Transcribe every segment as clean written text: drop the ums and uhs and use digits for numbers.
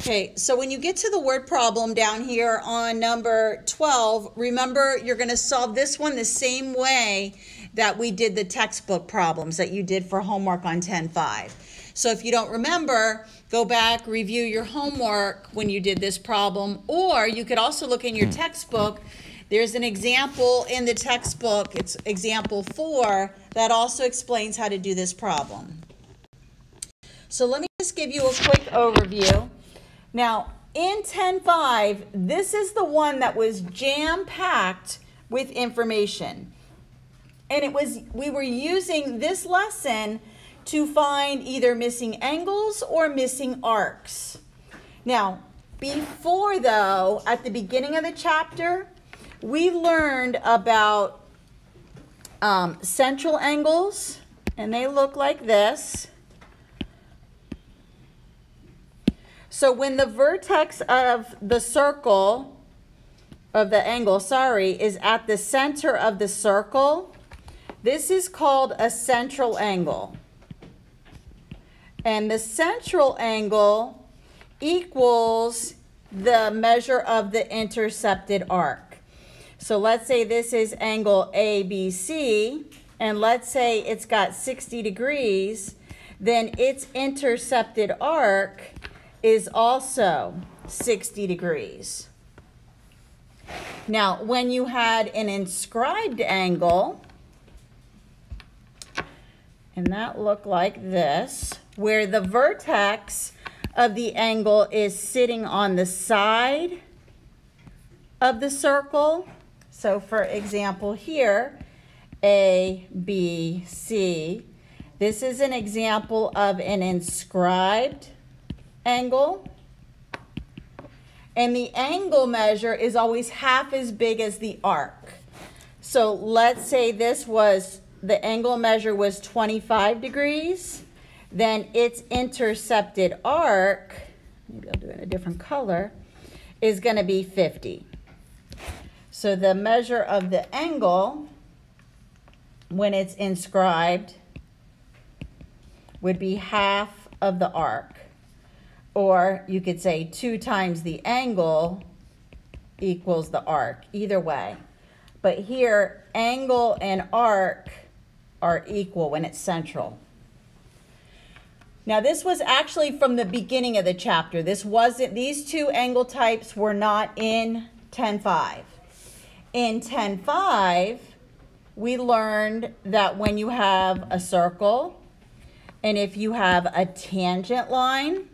Okay, so when you get to the word problem down here on number 12, remember you're going to solve this one the same way that we did the textbook problems that you did for homework on 10-5. So if you don't remember, go back, review your homework when you did this problem, or you could also look in your textbook. There's an example in the textbook, it's example 4, that also explains how to do this problem. So let me just give you a quick overview. Now, in 10-5, this is the one that was jam-packed with information. And we were using this lesson to find either missing angles or missing arcs. Now, before though, at the beginning of the chapter, we learned about central angles, and they look like this. So when the vertex of the circle, of the angle, is at the center of the circle, this is called a central angle. And the central angle equals the measure of the intercepted arc. So let's say this is angle ABC, and let's say it's got 60 degrees, then its intercepted arc is also 60 degrees. Now, when you had an inscribed angle, and that looked like this, where the vertex of the angle is sitting on the side of the circle. So for example here, A, B, C. This is an example of an inscribed angle. And the angle measure is always half as big as the arc. So let's say this was, the angle measure was 25 degrees. Then its intercepted arc, maybe I'll do it in a different color, is going to be 50. So the measure of the angle, when it's inscribed, would be half of the arc. Or you could say 2 times the angle equals the arc, either way. But here, angle and arc are equal when it's central. Now this was actually from the beginning of the chapter. These two angle types were not in 10-5. In 10-5, we learned that when you have a circle, and if you have a tangent line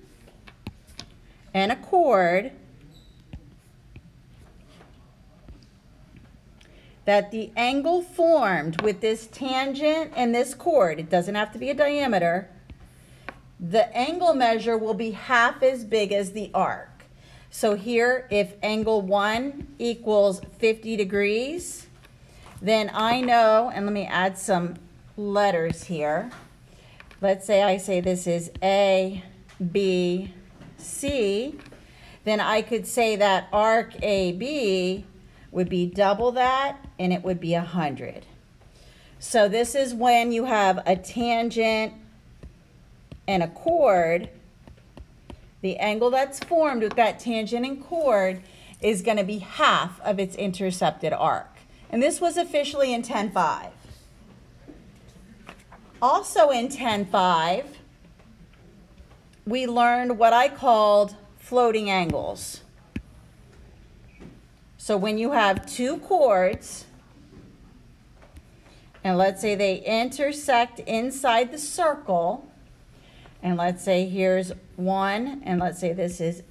and a chord, that the angle formed with this tangent and this chord, it doesn't have to be a diameter, the angle measure will be half as big as the arc. So here, if angle 1 equals 50 degrees, then I know, and let me add some letters here. Let's say I say this is A, B, C. Then I could say that arc AB would be double that, and it would be 100. So this is when you have a tangent and a chord. The angle that's formed with that tangent and chord is going to be half of its intercepted arc. And this was officially in 10-5. Also in 10-5, we learned what I called floating angles. So when you have 2 chords, and let's say they intersect inside the circle, and let's say here's 1, and let's say this is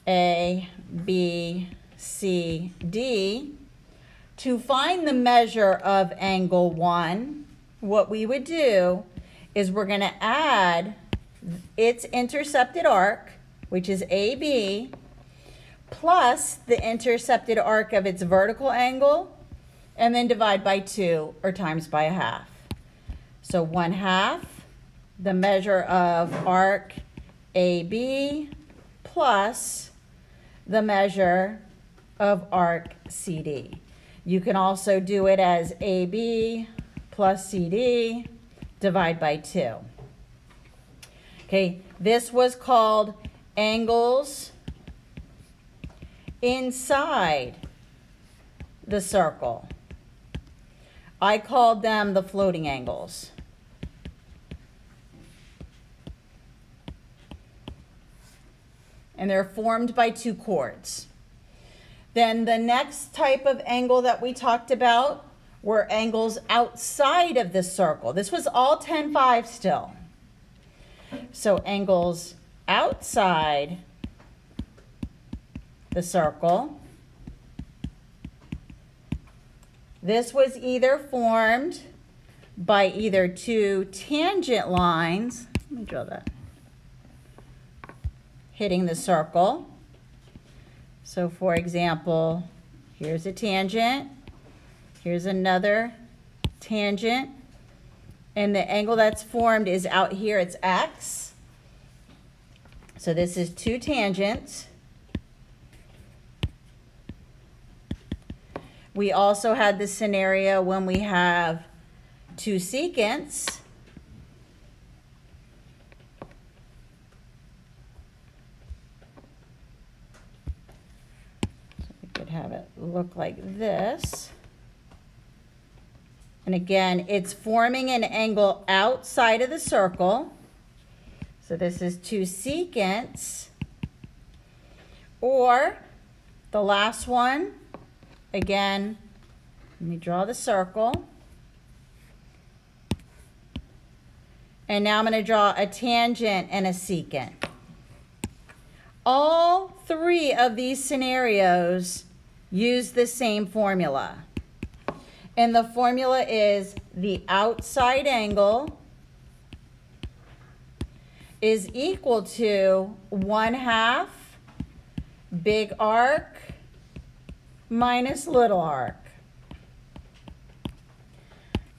A, B, C, D. To find the measure of angle 1, what we would do is we're going to add its intercepted arc, which is AB, plus the intercepted arc of its vertical angle, and then divide by 2 or times by 1/2. So 1/2, the measure of arc AB plus the measure of arc CD. You can also do it as AB plus CD, divide by 2. Okay, this was called angles inside the circle. I called them the floating angles. And they're formed by two chords. Then the next type of angle that we talked about were angles outside of the circle. This was all 10-5 still. So angles outside the circle. This was either formed by either two tangent lines. Let me draw that. Hitting the circle. So for example, here's a tangent. Here's another tangent. And the angle that's formed is out here, it's X. So this is two tangents. We also had the scenario when we have two secants. So we could have it look like this. And again, it's forming an angle outside of the circle. So this is two secants. Or the last one, again, let me draw the circle. And now I'm going to draw a tangent and a secant. All three of these scenarios use the same formula. And the formula is the outside angle is equal to 1/2 big arc minus little arc.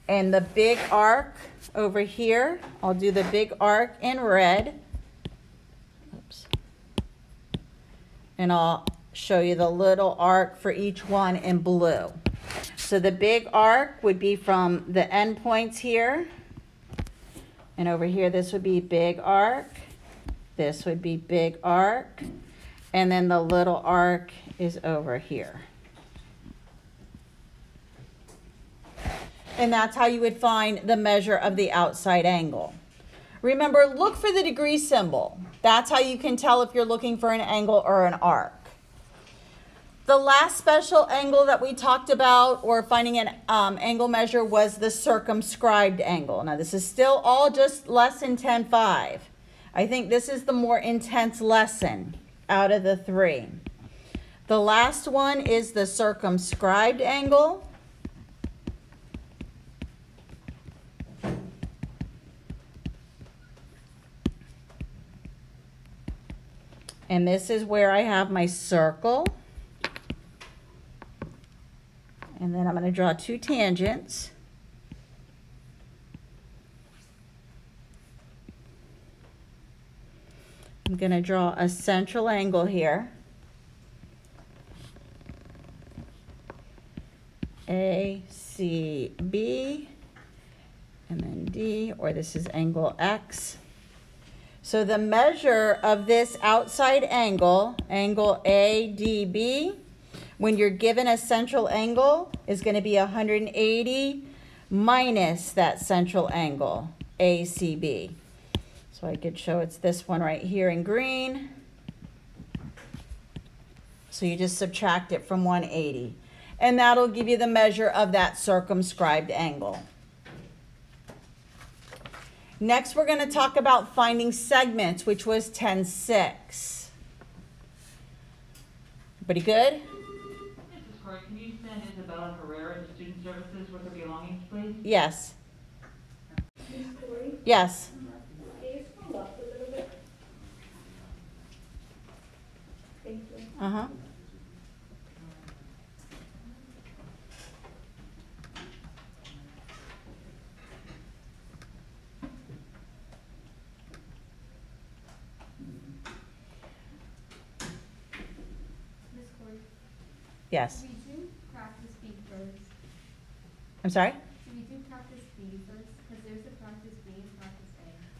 And the big arc over here, I'll do the big arc in red. Oops. And I'll show you the little arc for each one in blue. So the big arc would be from the end points here. And over here, this would be big arc. This would be big arc. And then the little arc is over here. And that's how you would find the measure of the outside angle. Remember, look for the degree symbol. That's how you can tell if you're looking for an angle or an arc. The last special angle that we talked about, or finding an angle measure, was the circumscribed angle. Now, this is still all just lesson 10-5. I think this is the more intense lesson out of the three. The last one is the circumscribed angle. And this is where I have my circle. And then I'm going to draw two tangents. I'm going to draw a central angle here. A, C, B, and then D, or this is angle X. So the measure of this outside angle, angle ADB, when you're given a central angle, is going to be 180 minus that central angle, ACB. So I could show it's this one right here in green. So you just subtract it from 180. And that'll give you the measure of that circumscribed angle. Next, we're going to talk about finding segments, which was 10-6. Everybody good? Mrs. Corey, can you send Isabella Herrera to Student Services with her belongings, please? Yes. Ms. Corey, Yes. can you scroll up a little bit? Thank you. Uh-huh. Ms. Corey, Yes. we do practice B first. I'm sorry? We do practice B first, because there's a practice B and practice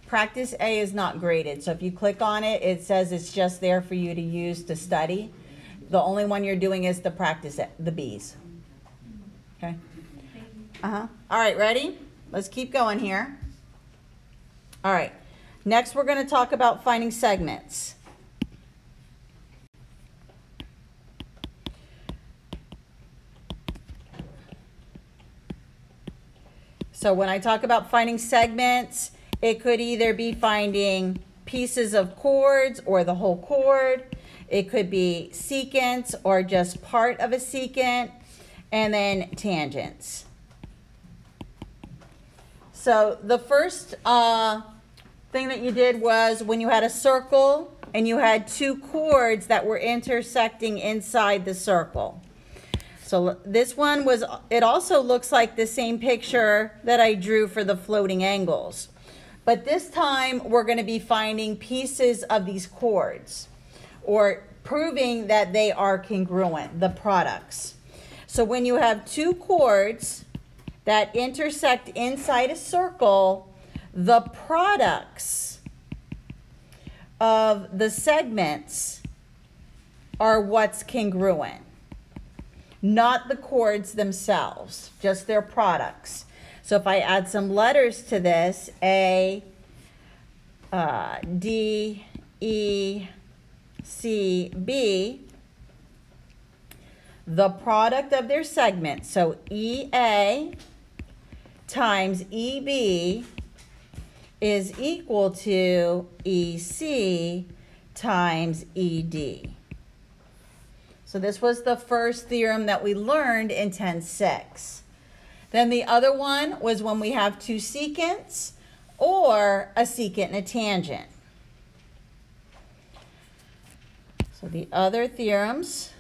Practice A is not graded, so if you click on it, it says it's just there for you to use to study. The only one you're doing is the practice, the B's. Okay? All right, ready? Let's keep going here. All right, next we're going to talk about finding segments. So when I talk about finding segments, it could either be finding pieces of chords or the whole chord. It could be secants or just part of a secant, and then tangents. So the first thing that you did was when you had a circle and you had two chords that were intersecting inside the circle. So this one was, it also looks like the same picture that I drew for the floating angles. But this time we're going to be finding pieces of these chords or proving that they are congruent, the products. So when you have two chords that intersect inside a circle, the products of the segments are what's congruent. Not the chords themselves, just their products. So if I add some letters to this, A, D, E, C, B, the product of their segments, so EA times EB is equal to EC times ED. So this was the first theorem that we learned in 10.6. Then the other one was when we have two secants or a secant and a tangent. So the other theorems,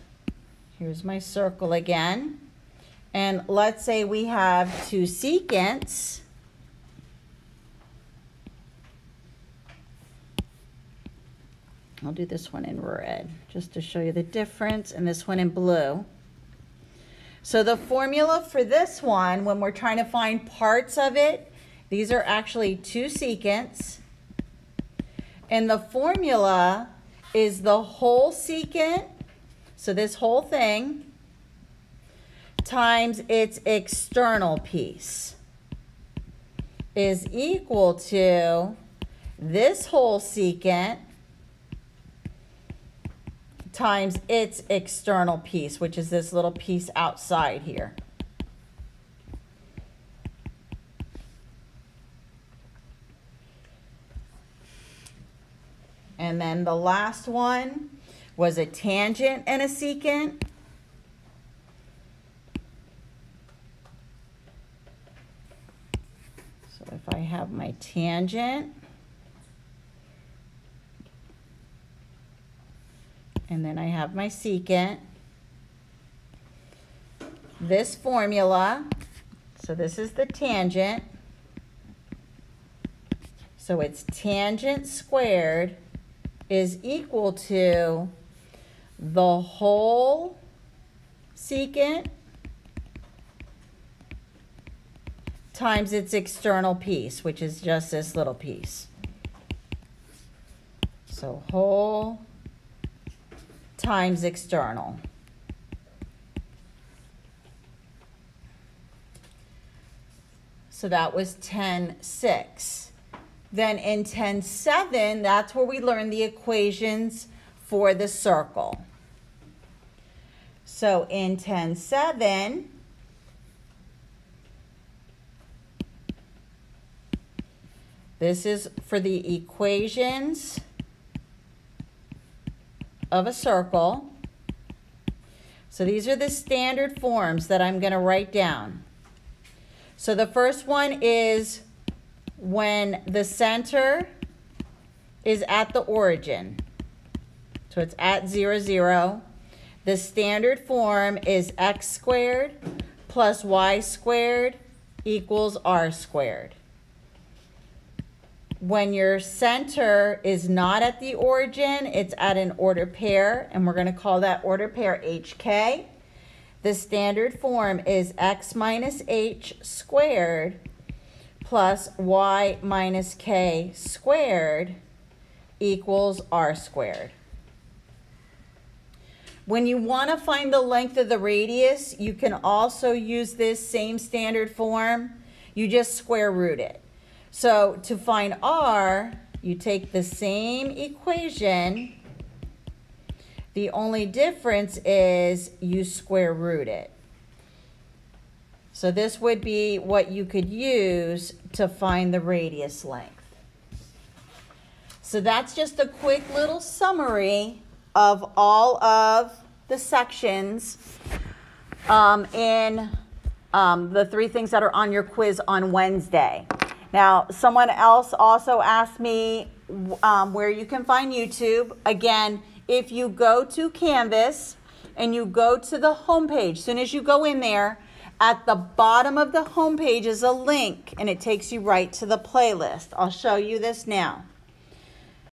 here's my circle again. And let's say we have two secants. I'll do this one in red just to show you the difference, and this one in blue. So the formula for this one, when we're trying to find parts of it, these are actually two secants. And the formula is the whole secant, so this whole thing, times its external piece is equal to this whole secant times its external piece, which is this little piece outside here. And then the last one was a tangent and a secant. So if I have my tangent, and then I have my secant, this formula, so this is the tangent, so it's tangent squared is equal to the whole secant times its external piece, which is just this little piece. So whole times external. So that was 10.6. Then in 10.7, that's where we learned the equations for the circle. So in 10.7, this is for the equations of a circle. So these are the standard forms that I'm going to write down. So the first one is when the center is at the origin. So it's at 0, 0. The standard form is x squared plus y squared equals r squared. When your center is not at the origin, it's at an ordered pair, and we're going to call that ordered pair HK. The standard form is x minus h squared plus y minus k squared equals r squared. When you want to find the length of the radius, you can also use this same standard form. You just square root it. So to find r, you take the same equation. The only difference is you square root it. So this would be what you could use to find the radius length. So that's just a quick little summary of all of the sections in the 3 things that are on your quiz on Wednesday. Now, someone else also asked me where you can find YouTube. Again, if you go to Canvas and you go to the home page, as soon as you go in there, at the bottom of the home page is a link, and it takes you right to the playlist. I'll show you this now.